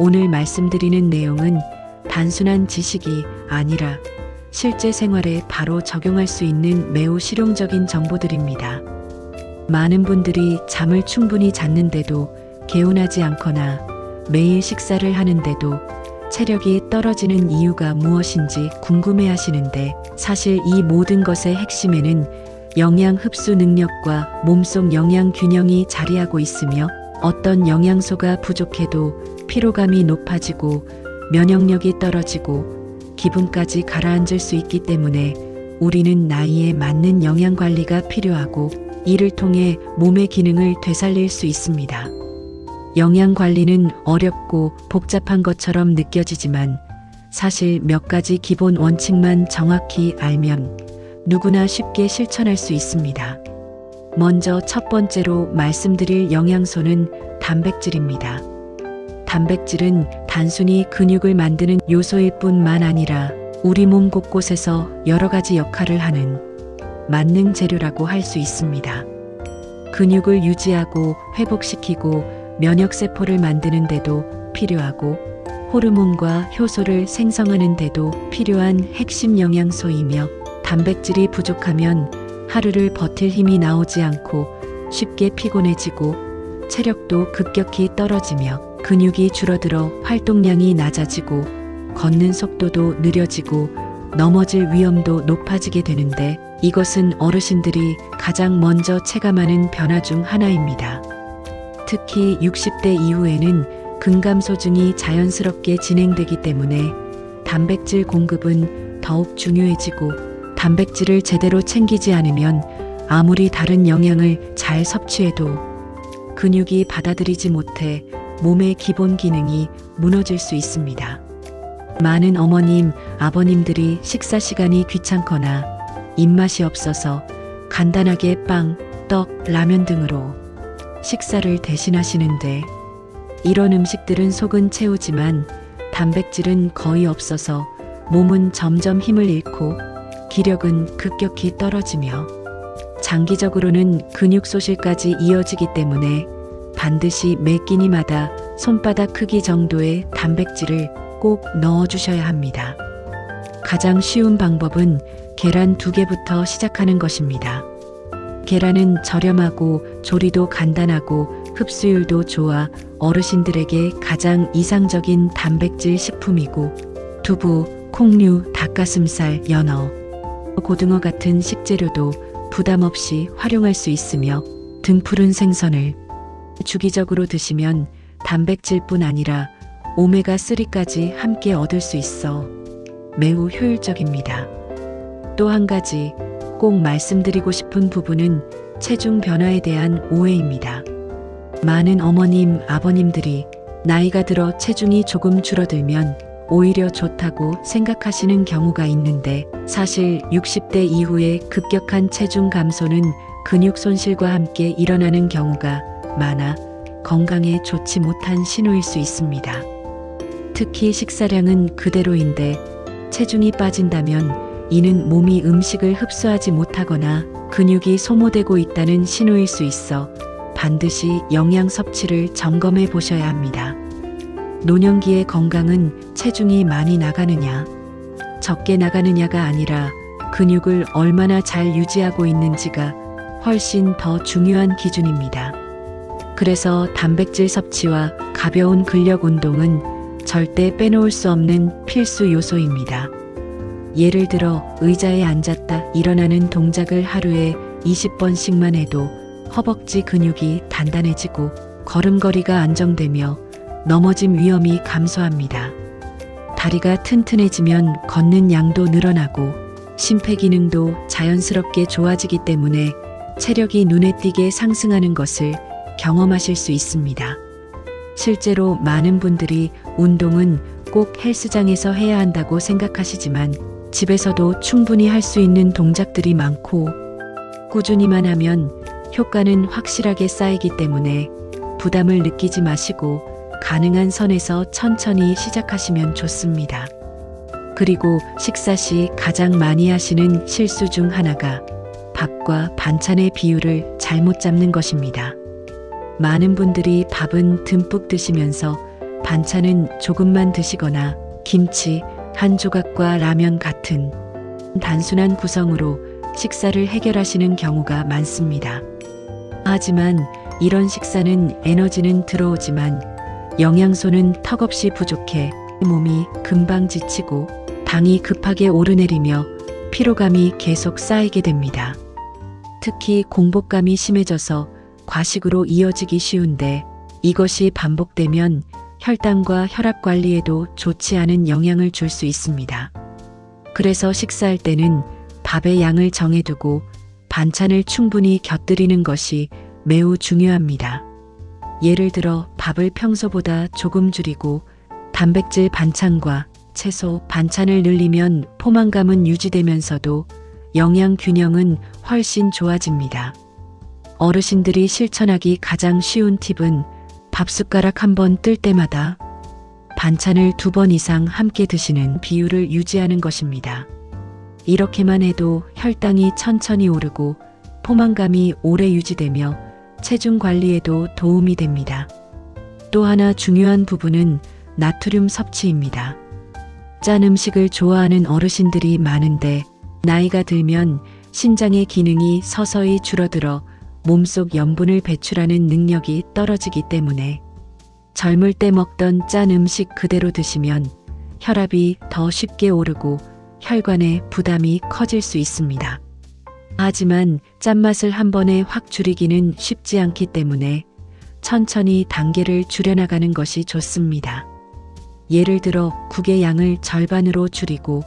오늘 말씀드리는 내용은 단순한 지식이 아니라 실제 생활에 바로 적용할 수 있는 매우 실용적인 정보들입니다. 많은 분들이 잠을 충분히 잤는데도 개운하지 않거나 매일 식사를 하는데도 체력이 떨어지는 이유가 무엇인지 궁금해 하시는데, 사실 이 모든 것의 핵심에는 영양 흡수 능력과 몸속 영양 균형이 자리하고 있으며, 어떤 영양소가 부족해도 피로감이 높아지고 면역력이 떨어지고 기분까지 가라앉을 수 있기 때문에 우리는 나이에 맞는 영양 관리가 필요하고, 이를 통해 몸의 기능을 되살릴 수 있습니다. 영양 관리는 어렵고 복잡한 것처럼 느껴지지만 사실 몇 가지 기본 원칙만 정확히 알면 누구나 쉽게 실천할 수 있습니다. 먼저 첫 번째로 말씀드릴 영양소는 단백질입니다. 단백질은 단순히 근육을 만드는 요소일 뿐만 아니라 우리 몸 곳곳에서 여러 가지 역할을 하는 만능 재료라고 할 수 있습니다. 근육을 유지하고 회복시키고 면역세포를 만드는 데도 필요하고, 호르몬과 효소를 생성하는 데도 필요한 핵심 영양소이며, 단백질이 부족하면 하루를 버틸 힘이 나오지 않고 쉽게 피곤해지고 체력도 급격히 떨어지며 근육이 줄어들어 활동량이 낮아지고 걷는 속도도 느려지고 넘어질 위험도 높아지게 되는데, 이것은 어르신들이 가장 먼저 체감하는 변화 중 하나입니다. 특히 60대 이후에는 근감소증이 자연스럽게 진행되기 때문에 단백질 공급은 더욱 중요해지고, 단백질을 제대로 챙기지 않으면 아무리 다른 영양을 잘 섭취해도 근육이 받아들이지 못해 몸의 기본 기능이 무너질 수 있습니다. 많은 어머님, 아버님들이 식사 시간이 귀찮거나 입맛이 없어서 간단하게 빵, 떡, 라면 등으로 식사를 대신하시는데, 이런 음식들은 속은 채우지만 단백질은 거의 없어서 몸은 점점 힘을 잃고 기력은 급격히 떨어지며 장기적으로는 근육 소실까지 이어지기 때문에 반드시 매 끼니마다 손바닥 크기 정도의 단백질을 꼭 넣어주셔야 합니다. 가장 쉬운 방법은 계란 2개부터 시작하는 것입니다. 계란은 저렴하고 조리도 간단하고 흡수율도 좋아 어르신들에게 가장 이상적인 단백질 식품이고, 두부, 콩류, 닭가슴살, 연어, 고등어 같은 식재료도 부담 없이 활용할 수 있으며, 등푸른 생선을 주기적으로 드시면 단백질뿐 아니라 오메가3까지 함께 얻을 수 있어 매우 효율적입니다. 또 한 가지 꼭 말씀드리고 싶은 부분은 체중 변화에 대한 오해입니다. 많은 어머님, 아버님들이 나이가 들어 체중이 조금 줄어들면 오히려 좋다고 생각하시는 경우가 있는데, 사실 60대 이후에 급격한 체중 감소는 근육 손실과 함께 일어나는 경우가 많아 건강에 좋지 못한 신호일 수 있습니다. 특히 식사량은 그대로인데 체중이 빠진다면 이는 몸이 음식을 흡수하지 못하거나 근육이 소모되고 있다는 신호일 수 있어 반드시 영양 섭취를 점검해 보셔야 합니다. 노년기의 건강은 체중이 많이 나가느냐, 적게 나가느냐가 아니라 근육을 얼마나 잘 유지하고 있는지가 훨씬 더 중요한 기준입니다. 그래서 단백질 섭취와 가벼운 근력 운동은 절대 빼놓을 수 없는 필수 요소입니다. 예를 들어 의자에 앉았다 일어나는 동작을 하루에 20번씩만 해도 허벅지 근육이 단단해지고 걸음걸이가 안정되며 넘어짐 위험이 감소합니다. 다리가 튼튼해지면 걷는 양도 늘어나고 심폐기능도 자연스럽게 좋아지기 때문에 체력이 눈에 띄게 상승하는 것을 경험하실 수 있습니다. 실제로 많은 분들이 운동은 꼭 헬스장에서 해야 한다고 생각하시지만 집에서도 충분히 할 수 있는 동작들이 많고 꾸준히만 하면 효과는 확실하게 쌓이기 때문에 부담을 느끼지 마시고 가능한 선에서 천천히 시작하시면 좋습니다. 그리고 식사 시 가장 많이 하시는 실수 중 하나가 밥과 반찬의 비율을 잘못 잡는 것입니다. 많은 분들이 밥은 듬뿍 드시면서 반찬은 조금만 드시거나 김치 한 조각과 라면 같은 단순한 구성으로 식사를 해결하시는 경우가 많습니다. 하지만 이런 식사는 에너지는 들어오지만 영양소는 턱없이 부족해 몸이 금방 지치고 당이 급하게 오르내리며 피로감이 계속 쌓이게 됩니다. 특히 공복감이 심해져서 과식으로 이어지기 쉬운데 이것이 반복되면 혈당과 혈압 관리에도 좋지 않은 영향을 줄 수 있습니다. 그래서 식사할 때는 밥의 양을 정해두고 반찬을 충분히 곁들이는 것이 매우 중요합니다. 예를 들어 밥을 평소보다 조금 줄이고 단백질 반찬과 채소 반찬을 늘리면 포만감은 유지되면서도 영양 균형은 훨씬 좋아집니다. 어르신들이 실천하기 가장 쉬운 팁은 밥숟가락 한 번 뜰 때마다 반찬을 2번 이상 함께 드시는 비율을 유지하는 것입니다. 이렇게만 해도 혈당이 천천히 오르고 포만감이 오래 유지되며 체중 관리에도 도움이 됩니다. 또 하나 중요한 부분은 나트륨 섭취입니다. 짠 음식을 좋아하는 어르신들이 많은데 나이가 들면 신장의 기능이 서서히 줄어들어 몸속 염분을 배출하는 능력이 떨어지기 때문에 젊을 때 먹던 짠 음식 그대로 드시면 혈압이 더 쉽게 오르고 혈관에 부담이 커질 수 있습니다. 하지만 짠맛을 한 번에 확 줄이기는 쉽지 않기 때문에 천천히 단계를 줄여나가는 것이 좋습니다. 예를 들어 국의 양을 절반으로 줄이고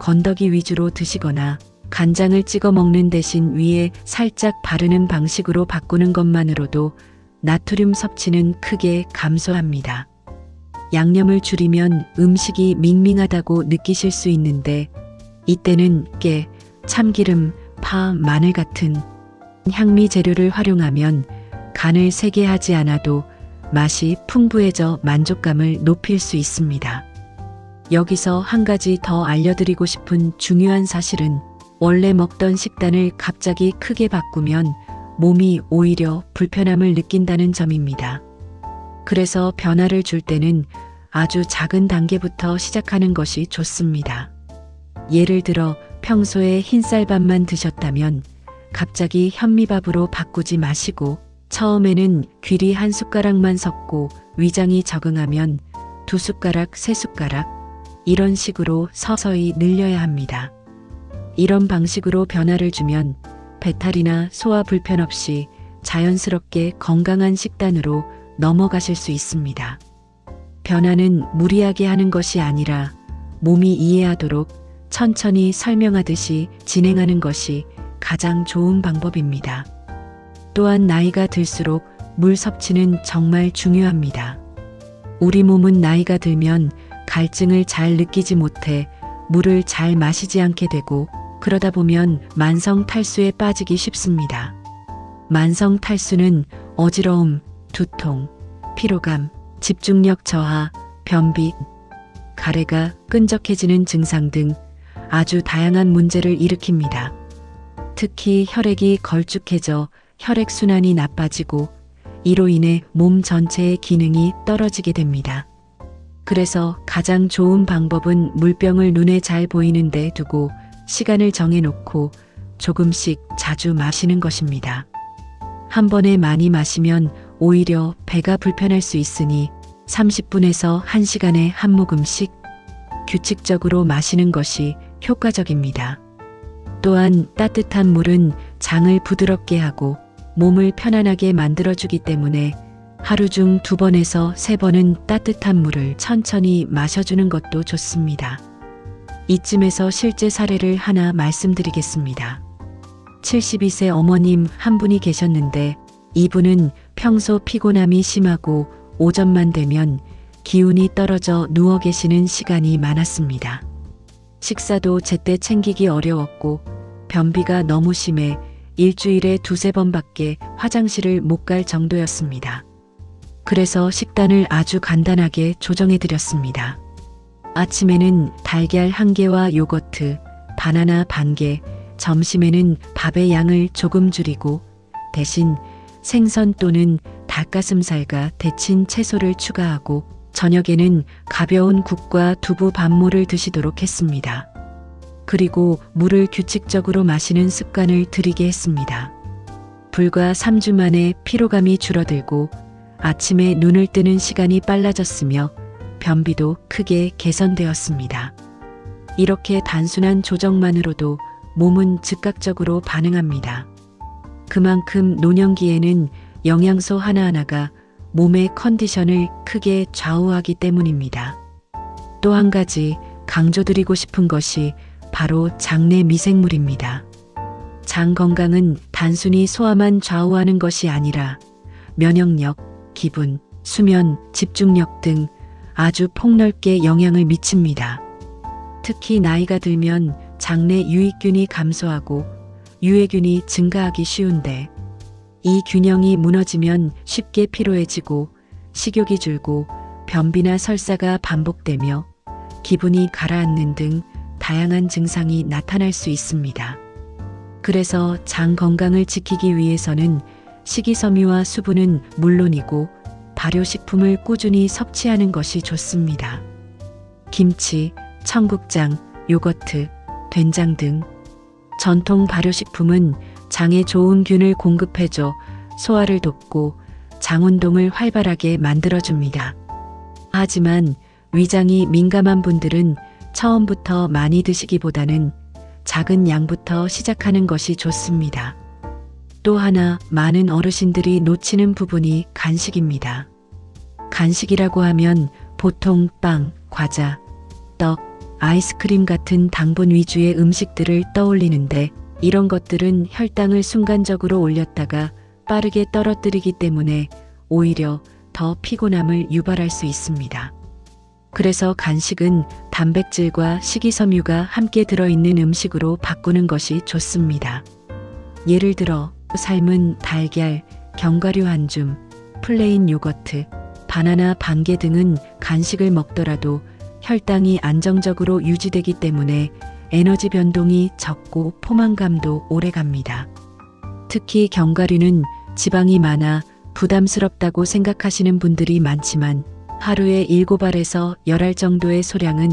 건더기 위주로 드시거나 간장을 찍어 먹는 대신 위에 살짝 바르는 방식으로 바꾸는 것만으로도 나트륨 섭취는 크게 감소합니다. 양념을 줄이면 음식이 밍밍하다고 느끼실 수 있는데 이때는 깨, 참기름, 파, 마늘 같은 향미 재료를 활용하면 간을 세게 하지 않아도 맛이 풍부해져 만족감을 높일 수 있습니다. 여기서 한 가지 더 알려드리고 싶은 중요한 사실은 원래 먹던 식단을 갑자기 크게 바꾸면 몸이 오히려 불편함을 느낀다는 점입니다. 그래서 변화를 줄 때는 아주 작은 단계부터 시작하는 것이 좋습니다. 예를 들어 평소에 흰쌀밥만 드셨다면 갑자기 현미밥으로 바꾸지 마시고 처음에는 귀리 한 숟가락만 섞고 위장이 적응하면 2숟가락, 3숟가락 이런 식으로 서서히 늘려야 합니다. 이런 방식으로 변화를 주면 배탈이나 소화 불편 없이 자연스럽게 건강한 식단으로 넘어가실 수 있습니다. 변화는 무리하게 하는 것이 아니라 몸이 이해하도록 천천히 설명하듯이 진행하는 것이 가장 좋은 방법입니다. 또한 나이가 들수록 물 섭취는 정말 중요합니다. 우리 몸은 나이가 들면 갈증을 잘 느끼지 못해 물을 잘 마시지 않게 되고 그러다 보면 만성 탈수에 빠지기 쉽습니다. 만성 탈수는 어지러움, 두통, 피로감, 집중력 저하, 변비, 가래가 끈적해지는 증상 등 아주 다양한 문제를 일으킵니다. 특히 혈액이 걸쭉해져 혈액순환이 나빠지고 이로 인해 몸 전체의 기능이 떨어지게 됩니다. 그래서 가장 좋은 방법은 물병을 눈에 잘 보이는 데 두고 시간을 정해놓고 조금씩 자주 마시는 것입니다. 한 번에 많이 마시면 오히려 배가 불편할 수 있으니 30분에서 1시간에 한 모금씩 규칙적으로 마시는 것이 효과적입니다. 또한 따뜻한 물은 장을 부드럽게 하고 몸을 편안하게 만들어주기 때문에 하루 중 2번에서 3번은 따뜻한 물을 천천히 마셔주는 것도 좋습니다. 이쯤에서 실제 사례를 하나 말씀드리겠습니다. 72세 어머님 한 분이 계셨는데 이분은 평소 피곤함이 심하고 오전만 되면 기운이 떨어져 누워 계시는 시간이 많았습니다. 식사도 제때 챙기기 어려웠고 변비가 너무 심해 일주일에 2-3번밖에 화장실을 못 갈 정도였습니다. 그래서 식단을 아주 간단하게 조정해 드렸습니다. 아침에는 달걀 1개와 요거트, 바나나 반개, 점심에는 밥의 양을 조금 줄이고 대신 생선 또는 닭가슴살과 데친 채소를 추가하고 저녁에는 가벼운 국과 두부 밥물을 드시도록 했습니다. 그리고 물을 규칙적으로 마시는 습관을 들이게 했습니다. 불과 3주 만에 피로감이 줄어들고 아침에 눈을 뜨는 시간이 빨라졌으며 변비도 크게 개선되었습니다. 이렇게 단순한 조정만으로도 몸은 즉각적으로 반응합니다. 그만큼 노년기에는 영양소 하나하나가 몸의 컨디션을 크게 좌우하기 때문입니다. 또 한 가지 강조드리고 싶은 것이 바로 장내 미생물입니다. 장 건강은 단순히 소화만 좌우하는 것이 아니라 면역력, 기분, 수면, 집중력 등 아주 폭넓게 영향을 미칩니다. 특히 나이가 들면 장내 유익균이 감소하고 유해균이 증가하기 쉬운데 이 균형이 무너지면 쉽게 피로해지고 식욕이 줄고 변비나 설사가 반복되며 기분이 가라앉는 등 다양한 증상이 나타날 수 있습니다. 그래서 장 건강을 지키기 위해서는 식이섬유와 수분은 물론이고 발효식품을 꾸준히 섭취하는 것이 좋습니다. 김치, 청국장, 요거트, 된장 등 전통 발효식품은 장에 좋은 균을 공급해줘 소화를 돕고 장 운동을 활발하게 만들어줍니다. 하지만 위장이 민감한 분들은 처음부터 많이 드시기보다는 작은 양부터 시작하는 것이 좋습니다. 또 하나 많은 어르신들이 놓치는 부분이 간식입니다. 간식이라고 하면 보통 빵, 과자, 떡, 아이스크림 같은 당분 위주의 음식들을 떠올리는데 이런 것들은 혈당을 순간적으로 올렸다가 빠르게 떨어뜨리기 때문에 오히려 더 피곤함을 유발할 수 있습니다. 그래서 간식은 단백질과 식이섬유가 함께 들어있는 음식으로 바꾸는 것이 좋습니다. 예를 들어 삶은 달걀, 견과류 한 줌, 플레인 요거트, 바나나 반개 등은 간식을 먹더라도 혈당이 안정적으로 유지되기 때문에 에너지 변동이 적고 포만감도 오래갑니다. 특히 견과류는 지방이 많아 부담스럽다고 생각하시는 분들이 많지만 하루에 7알에서 10알 정도의 소량은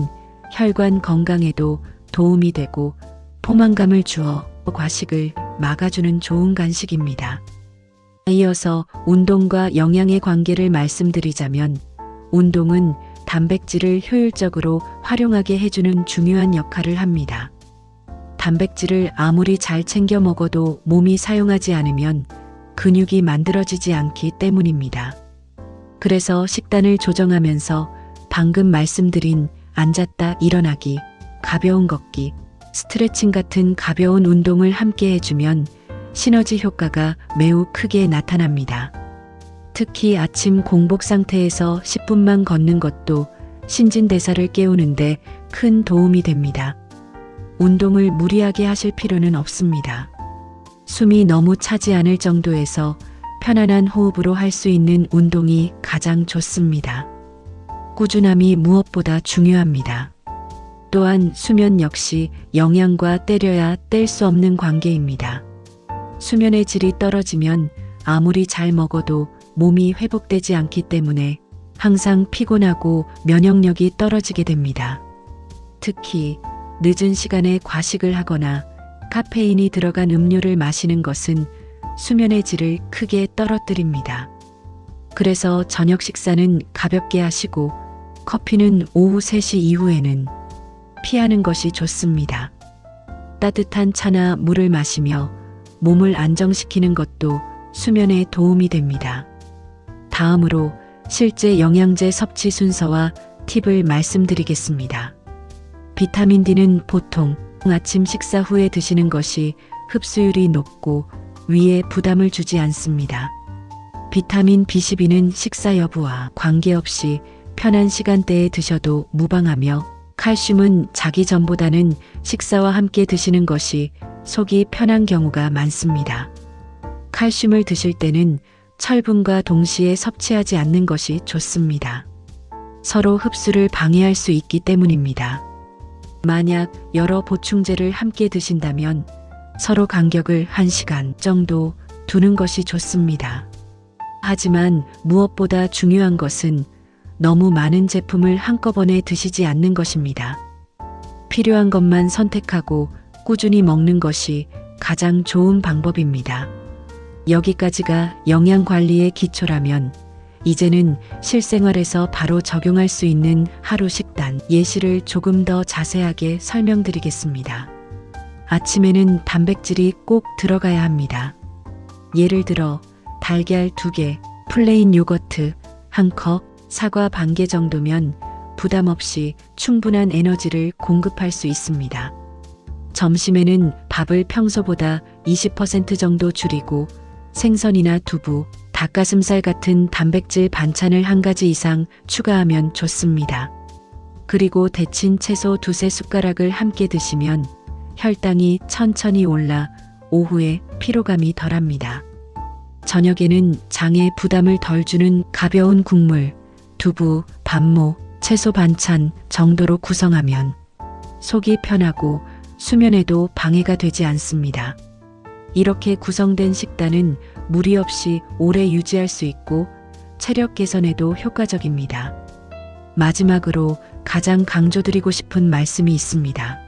혈관 건강에도 도움이 되고 포만감을 주어 과식을 막아주는 좋은 간식입니다. 이어서 운동과 영양의 관계를 말씀드리자면 운동은 단백질을 효율적으로 활용하게 해주는 중요한 역할을 합니다. 단백질을 아무리 잘 챙겨 먹어도 몸이 사용하지 않으면 근육이 만들어지지 않기 때문입니다. 그래서 식단을 조정하면서 방금 말씀드린 앉았다 일어나기, 가벼운 걷기, 스트레칭 같은 가벼운 운동을 함께 해주면 시너지 효과가 매우 크게 나타납니다. 특히 아침 공복 상태에서 10분만 걷는 것도 신진대사를 깨우는데 큰 도움이 됩니다. 운동을 무리하게 하실 필요는 없습니다. 숨이 너무 차지 않을 정도에서 편안한 호흡으로 할 수 있는 운동이 가장 좋습니다. 꾸준함이 무엇보다 중요합니다. 또한 수면 역시 영양과 때려야 뗄 수 없는 관계입니다. 수면의 질이 떨어지면 아무리 잘 먹어도 몸이 회복되지 않기 때문에 항상 피곤하고 면역력이 떨어지게 됩니다. 특히 늦은 시간에 과식을 하거나 카페인이 들어간 음료를 마시는 것은 수면의 질을 크게 떨어뜨립니다. 그래서 저녁 식사는 가볍게 하시고 커피는 오후 3시 이후에는 피하는 것이 좋습니다. 따뜻한 차나 물을 마시며 몸을 안정시키는 것도 수면에 도움이 됩니다. 다음으로 실제 영양제 섭취 순서와 팁을 말씀드리겠습니다. 비타민 D는 보통 아침 식사 후에 드시는 것이 흡수율이 높고 위에 부담을 주지 않습니다. 비타민 B12는 식사 여부와 관계없이 편한 시간대에 드셔도 무방하며 칼슘은 자기 전보다는 식사와 함께 드시는 것이 속이 편한 경우가 많습니다. 칼슘을 드실 때는 철분과 동시에 섭취하지 않는 것이 좋습니다. 서로 흡수를 방해할 수 있기 때문입니다. 만약 여러 보충제를 함께 드신다면 서로 간격을 1시간 정도 두는 것이 좋습니다. 하지만 무엇보다 중요한 것은 너무 많은 제품을 한꺼번에 드시지 않는 것입니다. 필요한 것만 선택하고 꾸준히 먹는 것이 가장 좋은 방법입니다. 여기까지가 영양 관리의 기초라면 이제는 실생활에서 바로 적용할 수 있는 하루 식단 예시를 조금 더 자세하게 설명드리겠습니다. 아침에는 단백질이 꼭 들어가야 합니다. 예를 들어 달걀 2개, 플레인 요거트 1컵, 사과 반 개 정도면 부담 없이 충분한 에너지를 공급할 수 있습니다. 점심에는 밥을 평소보다 20% 정도 줄이고 생선이나 두부, 닭가슴살 같은 단백질 반찬을 한 가지 이상 추가하면 좋습니다. 그리고 데친 채소 2-3숟가락을 함께 드시면 혈당이 천천히 올라 오후에 피로감이 덜합니다. 저녁에는 장에 부담을 덜 주는 가벼운 국물, 두부, 밥모, 채소 반찬 정도로 구성하면 속이 편하고 수면에도 방해가 되지 않습니다. 이렇게 구성된 식단은 무리 없이 오래 유지할 수 있고 체력 개선에도 효과적입니다. 마지막으로 가장 강조드리고 싶은 말씀이 있습니다.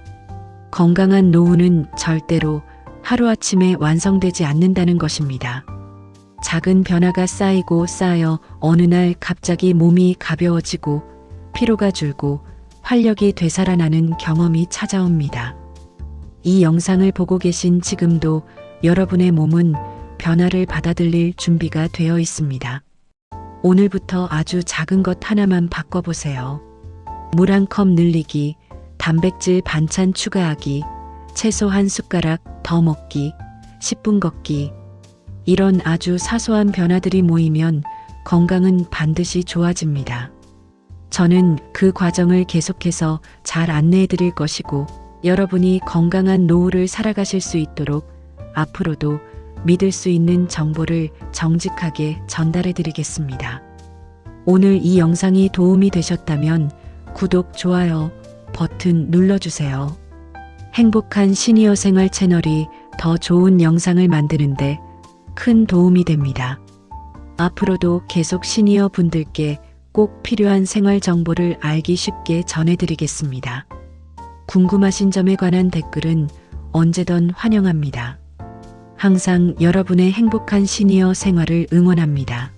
건강한 노후는 절대로 하루아침에 완성되지 않는다는 것입니다. 작은 변화가 쌓이고 쌓여 어느 날 갑자기 몸이 가벼워지고 피로가 줄고 활력이 되살아나는 경험이 찾아옵니다. 이 영상을 보고 계신 지금도 여러분의 몸은 변화를 받아들일 준비가 되어 있습니다. 오늘부터 아주 작은 것 하나만 바꿔보세요. 물 1컵 늘리기, 단백질 반찬 추가하기, 채소 1숟가락 더 먹기, 10분 걷기. 이런 아주 사소한 변화들이 모이면 건강은 반드시 좋아집니다. 저는 그 과정을 계속해서 잘 안내해 드릴 것이고 여러분이 건강한 노후를 살아가실 수 있도록 앞으로도 믿을 수 있는 정보를 정직하게 전달해 드리겠습니다. 오늘 이 영상이 도움이 되셨다면 구독, 좋아요 버튼 눌러주세요. 행복한 시니어 생활 채널이 더 좋은 영상을 만드는데 큰 도움이 됩니다. 앞으로도 계속 시니어 분들께 꼭 필요한 생활 정보를 알기 쉽게 전해드리겠습니다. 궁금하신 점에 관한 댓글은 언제든 환영합니다. 항상 여러분의 행복한 시니어 생활을 응원합니다.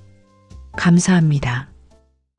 감사합니다.